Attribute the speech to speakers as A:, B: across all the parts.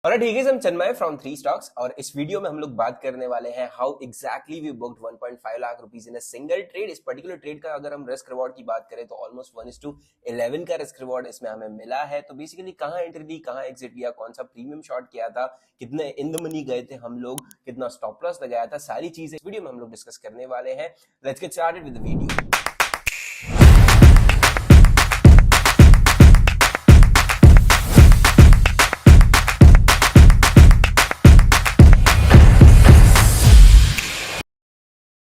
A: और ठीक है, हम चन्मय फ्रॉम थ्री स्टॉक्स और इस वीडियो में हम लोग बात करने वाले हैं how exactly we booked 1.5 lakh rupees in a single trade. इस पर्टिकुलर ट्रेड का अगर हम रिस्क रिवॉर्ड की बात करें तो ऑलमोस्ट 1:11 का रिस्क रिवॉर्ड इसमें हमें मिला है। तो बेसिकली कहाँ एंट्री दी, कहाँ एग्जिट लिया, कौन सा प्रीमियम शॉर्ट किया था, कितने इन द मनी गए थे हम लोग, कितना स्टॉप लॉस लगाया था, सारी चीजें इस वीडियो में हम लोग डिस्कस करने वाले हैं। Let's get started with the video.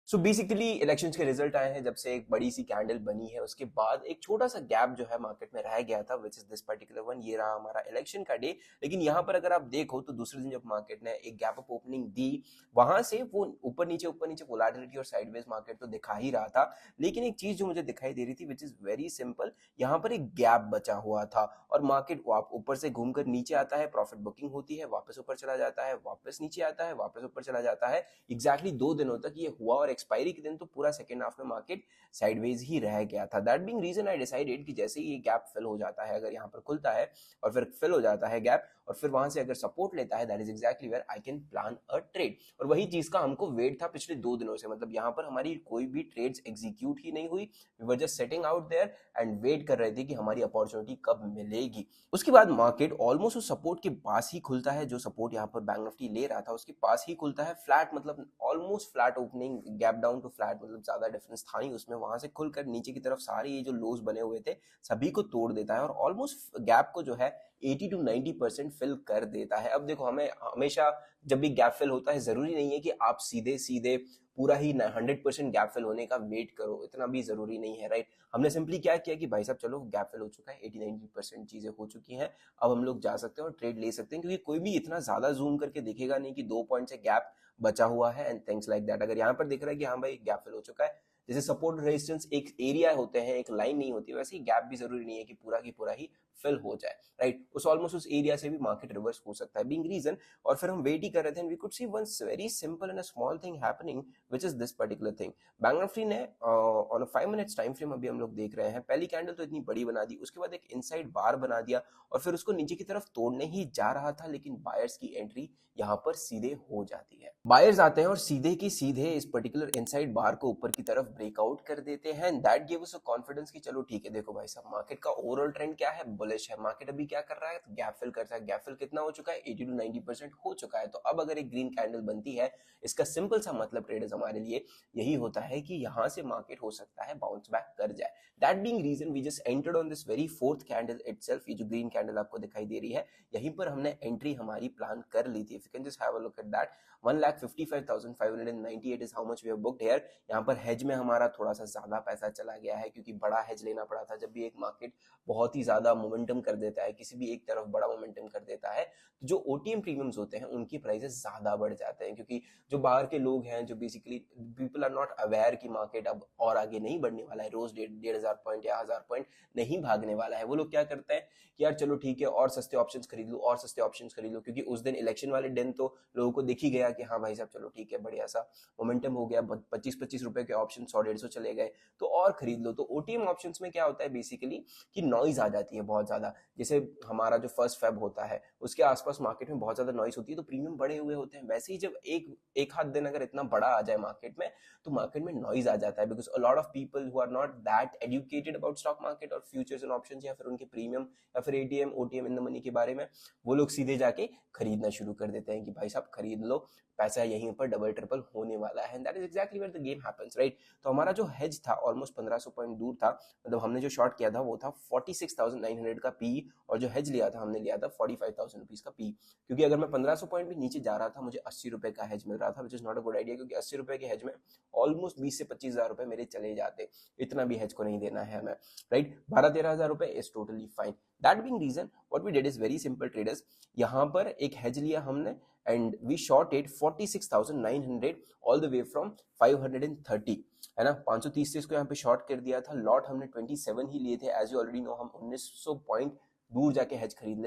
A: So basically elections के रिजल्ट आए हैं, जब से एक बड़ी सी कैंडल बनी है उसके बाद एक छोटा सा गैप जो है मार्केट में रह गया था, which is this particular one. ये रहा हमारा इलेक्शन का डे। लेकिन यहाँ पर अगर आप देखो तो दूसरे दिन जब मार्केट ने एक गैप अप ओपनिंग दी, वहां से वो ऊपर नीचे वोलेटिलिटी और साइडवेज मार्केट तो दिखा ही रहा था। लेकिन एक चीज जो मुझे दिखाई दे रही थी विच इज वेरी सिंपल, यहाँ पर एक गैप बचा हुआ था और मार्केट ऊपर से घूमकर नीचे आता है, प्रॉफिट बुकिंग होती है, वापस ऊपर चला जाता है, वापस नीचे आता है, वापस ऊपर चला जाता है। एग्जैक्टली 2 दिनों तक ये हुआ और एक्सपायरी के दिन तो पूरा सेकंड हाफ में मार्केट साइडवेज ही रह गया था। That being reason I decided कि जैसे ही ये गैप फिल हो जाता है, अगर यहाँ पर खुलता है और फिर फिल हो जाता है गैप और फिर वहां से अगर सपोर्ट लेता है, that is exactly where I can plan a trade. और वही चीज का हमको वेट था पिछले 2 दिनों से। मतलब यहाँ पर हमारी कोई भी ट्रेड्स एग्जीक्यूट ही नहीं हुई। We were just sitting out there and wait कर रहे थे कि हमारी अपॉर्चुनिटी कब मिलेगी। उसके बाद मार्केट ऑलमोस्ट उस सपोर्ट के पास ही खुलता है, जो सपोर्ट यहाँ पर बैंक निफ्टी ले रहा था उसके पास ही खुलता है। फ्लैट मतलब almost flat opening, gap down to flat, मतलब ज्यादा डिफरेंस था नहीं उसमें। वहां से खुलकर नीचे की तरफ सारे ये जो लोज बने हुए थे सभी को तोड़ देता है और ऑलमोस्ट गैप को जो है 80 to 90% फिल कर देता है। अब देखो, हमें हमेशा जब भी गैप फिल होता है जरूरी नहीं है कि आप सीधे सीधे पूरा ही 100% गैप फिल होने का वेट करो, इतना भी जरूरी नहीं है, राइट। हमने सिंपली क्या किया कि भाई साहब चलो गैप फिल हो चुका है, 80-90% चीजें हो चुकी हैं, अब हम लोग जा सकते हैं और ट्रेड ले सकते हैं, क्योंकि कोई भी इतना ज्यादा जूम करके देखेगा नहीं कि 2 पॉइंट से गैप बचा हुआ है एंड थिंग्स लाइक दैट। अगर यहाँ पर दिख रहा है कि हाँ भाई गैप फिल हो चुका है, जैसे सपोर्ट रेजिस्टेंस एक एरिया होते हैं, एक लाइन नहीं होती, वैसे ही गैप भी जरूरी नहीं है कि पूरा की पूरा ही फिल हो जाए, राइट। उस एरिया से भी मार्केट रिवर्स हो सकता है, बीइंग रीजन। और फिर हम वेट ही कर रहे थे and we could see one very simple and a small thing happening, which is this particular thing. Bank nifty ने on a 5 minutes time frame अभी हम लोग देख रहे हैं, पहली कैंडल तो इतनी बड़ी बना दी, उसके बाद एक इनसाइड बार बना दिया और फिर उसको नीचे की तरफ तोड़ने ही जा रहा था, लेकिन बायर्स की एंट्री यहाँ पर सीधे हो जाती है। बायर्स आते हैं और सीधे की सीधे इस पर्टिकुलर इनसाइड बार को ऊपर की तरफ ब्रेकआउट कर देते हैं। That give us a confidence कि चलो ठीक है, देखो भाई साहब मार्केट का ओवरऑल ट्रेंड क्या है, बुलिश है। मार्केट अभी क्या कर रहा है, गैप फिल करता है। गैप फिल कितना हो चुका है, 80 to 90% हो चुका है। तो अब अगर एक ग्रीन कैंडल बनती है, इसका सिंपल सा मतलब ट्रेडर्स हमारे लिए यही होता है कि यहाँ से मार्केट हो सकता है बाउंस बैक कर जाए। That being reason we just entered on this very fourth candle itself. ये जो ग्रीन कैंडल आपको दिखाई दे रही है, यहीं पर हमने एंट्री हमारी प्लान कर ली थी। If you can just have a look at that, 1,55,598 is how much we have booked here। यहाँ पर हेज में हमारा थोड़ा सा ज्यादा पैसा चला गया है, क्योंकि बड़ा हेज लेना पड़ा था। जब भी एक मार्केट बहुत ही ज्यादा मोमेंटम कर देता है, किसी भी एक तरफ बड़ा मोमेंटम कर देता है, तो जो ओटीएम प्रीमियम्स होते हैं उनकी प्राइसेस ज्यादा बढ़ जाते हैं, क्योंकि जो बाहर के लोग हैं, जो basically people are not aware कि मार्केट अब और आगे नहीं बढ़ने वाला है, रोज 1,500 पॉइंट या 1,000 पॉइंट नहीं भागने वाला है। वो लोग क्या करते हैं कि यार चलो ठीक है, और सस्ते ऑप्शंस खरीद लो, और सस्ते ऑप्शंस खरीद लो, क्योंकि उस दिन इलेक्शन वाले दिन तो लोगों को दिख ही गया कि हाँ भाई साहब चलो ठीक है, बढ़िया सा मोमेंटम हो गया, 25-25 रुपए के ऑप्शन 100-150 चले गए, तो और खरीद लो। तो ओटीएम ऑप्शंस में क्या होता है बेसिकली कि नॉइज आ जाती है बहुत ज्यादा। जैसे हमारा जो 1 फेब होता है उसके आसपास मार्केट में बहुत ज्यादा नॉइज होती है, तो प्रीमियम बढ़े हुए होते हैं। वैसे ही जब एक हाथ दिन अगर इतना बड़ा आ जाए मार्केट में, तो मार्केट में नॉइज आ जाता है, because a lot of people who are not that educated about stock market और फ्यूचर्स एंड ऑप्शंस, या फिर उनके प्रीमियम या फिर ATM OTM in the money के बारे में, वो लोग सीधे जाके खरीदना शुरू कर देते हैं कि भाई साहब खरीद लो, पैसा यहीं पर डबल ट्रिपल होने वाला है। That is exactly where the game happens, right. तो हमारा जो हेज था ऑलमोस्ट 1500 पॉइंट दूर था, मतलब हमने जो शॉर्ट किया था वो था 46,900 का पी, और जो हेज लिया था हमने लिया था 45,000 रुपीज का पी। क्योंकि अगर मैं 1500 पॉइंट भी नीचे जा रहा था, मुझे 80 रुपए का हेज मिल रहा था, which is not a good idea, क्योंकि 80 रुपए के हेज में ऑलमोस्ट 20 से 25,000 रुपए मेरे चले जाते। इतना भी हेज को नहीं देना है हमें, राइट। 12-13,000 रुपए is totally fine. That being reason what we did is very simple traders, यहाँ पर एक हेज लिया हमने and we shorted 46,900 all the way from 530, है ना। 530 से इसको यहाँ पे शॉर्ट कर दिया था। लॉट हमने 27 ही लिए थे। एज यू ऑलरेडी नो, हम 1900 पॉइंट दूर जाके हेज खरीद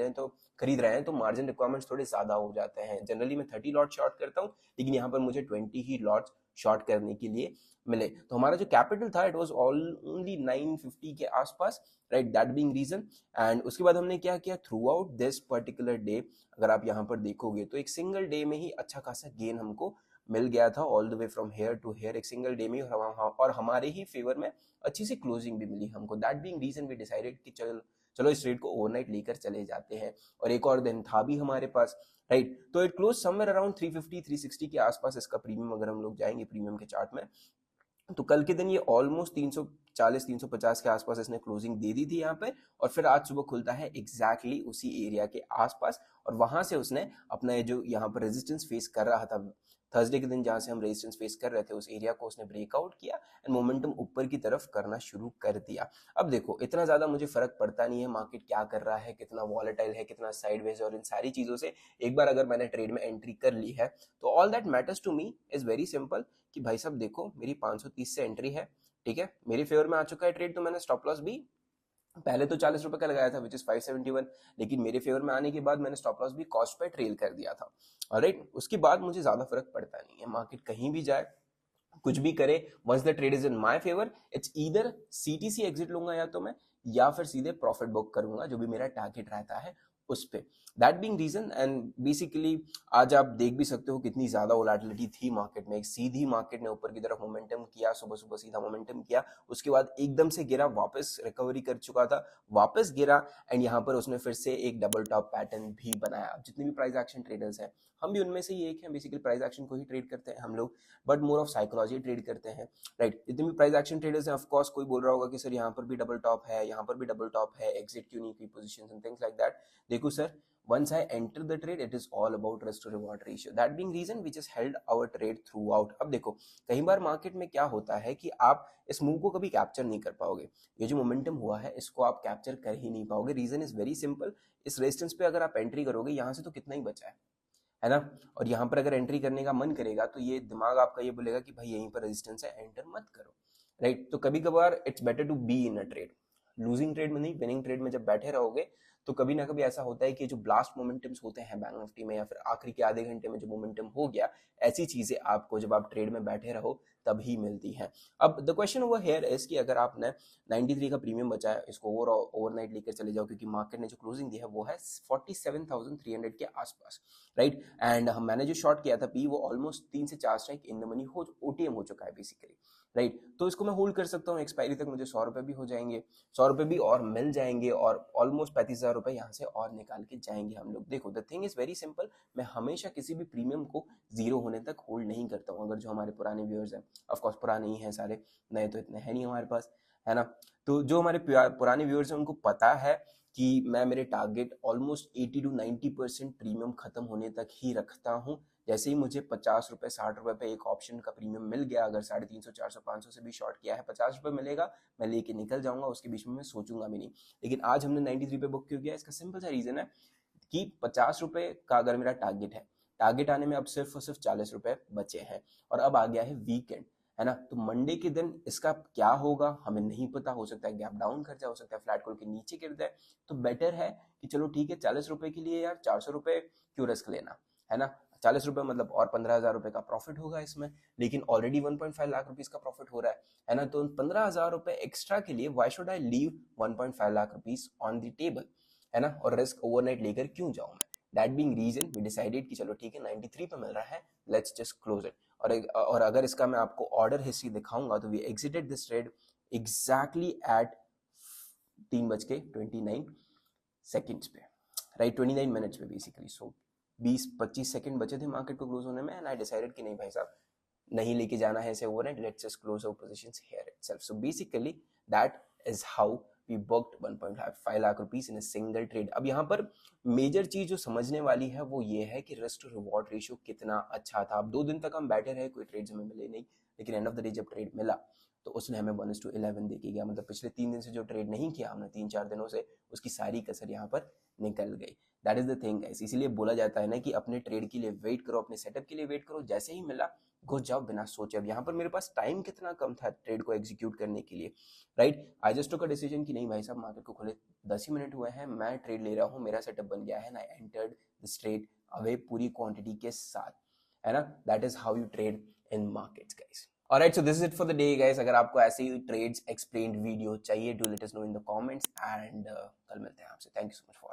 A: रहे हैं, तो मार्जिन रिक्वायरमेंट्स थोड़े ज्यादा हो जाते हैं। जनरली मैं 30 लॉट शॉर्ट करता हूँ, लेकिन यहाँ पर मुझे 20 ही लॉट्स शॉर्ट करने के लिए मिले। तो हमारा जो कैपिटल था इट वाज ओनली 950 के आसपास, right, that being reason. And उसके बाद हमने क्या किया, throughout this particular day अगर आप यहाँ पर देखोगे तो एक सिंगल डे में ही अच्छा खासा गेन हमको मिल गया था, all the way from here to here एक सिंगल डे में, और हमारे ही फेवर में अच्छी सी क्लोजिंग भी मिली हमको। That being reason we decided कि चलो चलो इस ट्रेड को ओवरनाइट लेकर चले जाते हैं, और एक और दिन था भी हमारे पास, राइट। तो इट क्लोज समवेयर अराउंड 350 360 के आसपास इसका प्रीमियम अगर हम लोग जाएंगे प्रीमियम के चार्ट में, तो कल के दिन ये ऑलमोस्ट 340 350 के आसपास इसने क्लोजिंग दे दी थी यहाँ पे, और फिर आज सुबह खुलता है एग्जैक्टली उसी एरिया के आसपास, और वहां से उसने अपना जो यहाँ पर रेजिस्टेंस फेस कर रहा था थर्सडे के दिन, जहां से हम रेजिस्टेंस फेस कर रहे थे उस एरिया को उसने ब्रेकआउट किया एंड मोमेंटम ऊपर की तरफ करना शुरू कर दिया। अब देखो इतना ज्यादा मुझे फर्क पड़ता नहीं है मार्केट क्या कर रहा है, कितना वॉलेटाइल है, कितना साइडवेज, और इन सारी चीजों से एक बार अगर मैंने ट्रेड में एंट्री कर ली है तो all that matters to me is very simple कि भाई साहब देखो मेरी 530 से एंट्री है, ठीक है, मेरे फेवर में आ चुका है ट्रेड, तो मैंने स्टॉप लॉस भी पहले तो 40 रुपए का लगाया था विच इज 571, लेकिन मेरे फेवर में आने के बाद मैंने स्टॉप लॉस भी कॉस्ट पे ट्रेल कर दिया था, ऑलराइट। उसके बाद मुझे ज्यादा फर्क पड़ता नहीं है, मार्केट कहीं भी जाए कुछ भी करे, once the trade is in my favour it's either CTC exit लूंगा या तो मैं, या फिर सीधे प्रॉफिट बुक करूंगा जो भी मेरा टारगेट रहता है उस पे। That being reason and basically आज आप देख भी सकते हो कितनी ज्यादा वोलेटिलिटी थी मार्केट में, एक सीधी मार्केट ने ऊपर की तरफ मोमेंटम किया, सुबह सुबह सीधा मोमेंटम किया, उसके बाद एकदम से गिरा, वापस रिकवरी कर चुका था, वापस गिरा, एंड यहाँ पर उसने फिर से एक डबल टॉप पैटर्न भी बनाया। अब जितने भी प्राइस एक्शन ट्रेडर्स हैं, हम भी उनमें से ही एक हैं, बेसिकली प्राइस एक्शन को ही ट्रेड करते हैं हम लोग, but more of psychology trade करते हैं, राइट। जितने भी प्राइस एक्शन ट्रेडर्स हैं, ऑफ कोर्स कोई बोल रहा होगा कि सर यहाँ पर भी डबल टॉप है, यहाँ पर भी डबल टॉप है, एग्जिट क्यों नहीं की positions and things like that. देखो sir, once I enter the trade it is all about risk to reward ratio, that being reason which has held our trade throughout। अब देखो कई बार market में क्या होता है कि आप इस मूव को कभी कैप्चर नहीं कर पाओगे, ये जो मोमेंटम हुआ है इसको आप कैप्चर कर ही नहीं पाओगे। रीजन इज वेरी सिंपल, इस रेजिस्टेंस पे अगर आप एंट्री करोगे यहाँ से तो कितना ही बचा है ना, और यहाँ पर अगर एंट्री करने का मन करेगा तो ये दिमाग आपका ये बोलेगा कि भाई यहीं पर रेजिस्टेंस है, एंटर मत करो, राइट। तो कभी कभार it's better to be in a trade, losing trade में नहीं, विनिंग ट्रेड में जब बैठे रहोगे तो कभी ना कभी ऐसा होता है कि जो ब्लास्ट मोमेंटम्स होते हैं बैंक निफ्टी में, या फिर आखिरी के आधे घंटे में जो मोमेंटम हो गया, ऐसी चीजें आपको जब आप ट्रेड में बैठे रहो तभी मिलती हैं। अब the question over here is कि अगर आपने 93 का प्रीमियम बचाया, इसको ओवरनाइट लेकर चले जाओ, क्योंकि मार्केट ने जो क्लोजिंग दी है वो है 47,300 के आसपास, राइट। एंड मैंने जो शॉर्ट किया था पी, वो ऑलमोस्ट 3 से 4 स्ट्राइक इन द मनी हो, ओटीएम हो चुका है बेसिकली, राइट। तो इसको मैं होल्ड कर सकता हूँ, एक्सपायरी तक मुझे 100 रुपए भी हो जाएंगे, 100 रुपए भी और मिल जाएंगे, और ऑलमोस्ट 35,000 रुपए यहाँ से और निकाल के जाएंगे हम लोग। देखो the thing is very simple, मैं हमेशा किसी भी प्रीमियम को जीरो होने तक होल्ड नहीं करता हूँ। अगर जो हमारे पुराने व्यूअर्स हैं, ऑफकोर्स पुराने ही हैं सारे, नए तो इतने हैं नहीं हमारे पास, है ना। तो जो हमारे पुराने व्यूअर्स हैं उनको पता है कि मैं मेरे टारगेट ऑलमोस्ट 80 to 90% प्रीमियम खत्म होने तक ही रखता हूँ। जैसे ही मुझे 50 रुपए 60 रुपए पे एक ऑप्शन का प्रीमियम मिल गया, अगर 350 400 500 से भी शॉर्ट किया है, 50 रुपए मिलेगा, मैं लेके निकल जाऊंगा, उसके बीच में मैं सोचूंगा भी नहीं। लेकिन आज हमने 93 पे बुक क्यों किया, इसका सिंपल सा रीजन है कि 50 रुपए का अगर मेरा टारगेट है, टारगेट आने में अब सिर्फ और सिर्फ 40 रुपए बचे हैं, और अब आ गया है वीकेंड, है ना। तो मंडे के दिन इसका क्या होगा हमें नहीं पता, हो सकता है गैप डाउन कर जाए, हो सकता है फ्लैट खोल के नीचे गिर जाए। तो बेटर है कि चलो ठीक है, 40 रुपए के लिए यार 400 रुपए क्यों रिस्क लेना, है ना। 40 रुपए मतलब और 15,000 रुपए का प्रॉफिट होगा इसमें, लेकिन ऑलरेडी 1.5 लाख रुपीज का प्रॉफिट हो रहा है ना। तो 15,000 रुपए एक्स्ट्रा के लिए why should I leave 1.5 lakh rupees on the table, है ना, और रिस्क ओवरनाइट लेकर क्यों जाऊं मैं। That being reason we decided कि चलो ठीक है 93 पे मिल रहा है, लेट्स जस्ट क्लोज इट। और अगर इसका मैं आपको ऑर्डर हिस्ट्री दिखाऊंगा तो we exited this trade exactly at 3:29 पे, राइट, 29 मिनट्स पे बेसिकली। सो 20-25 सेकंड बचे थे मार्केट को क्लोज होने में, एंड आई डिसाइडेड कि नहीं भाई साहब नहीं लेके जाना है इसे overnight, let's just close our positions here itself. So basically that is how we booked 1.5 lakh rupees in a single trade. अब यहाँ पर मेजर चीज जो समझने वाली है वो ये है कि रिस्क टू रिवॉर्ड रेशियो कितना अच्छा था। अब 2 दिन तक हम बैठे रहे, कोई ट्रेड हमें मिले नहीं, लेकिन एंड ऑफ द डे जब ट्रेड मिला तो उसने हमें 1:11 दे के गया। मतलब पिछले 3 दिन से जो ट्रेड नहीं किया हमने, 3-4 दिनों से, उसकी सारी कसर यहाँ पर निकल गई। That is the thing guys, इसीलिए बोला जाता है ना कि अपने ट्रेड के लिए वेट करो, अपने सेटअप के लिए वेट करो, जैसे ही मिला घुस जाओ बिना सोचे। अब यहाँ पर मेरे पास टाइम कितना कम था ट्रेड को एग्जीक्यूट करने के लिए, right. I just took a decision कि नहीं भाई साहब मार्केट को खुले 10 ही मिनट हुए हैं, मैं ट्रेड ले रहा हूँ, मेरा सेटअप बन गया है, and I entered this trade away पूरी क्वांटिटी के साथ, है ना। That is how you trade in markets, guys. Alright, so this is it for the day, guys. अगर आपको ऐसे ही trades explained video चाहिए, do let us know in the comments and कल मिलते हैं आपसे. Thank you so much for watching.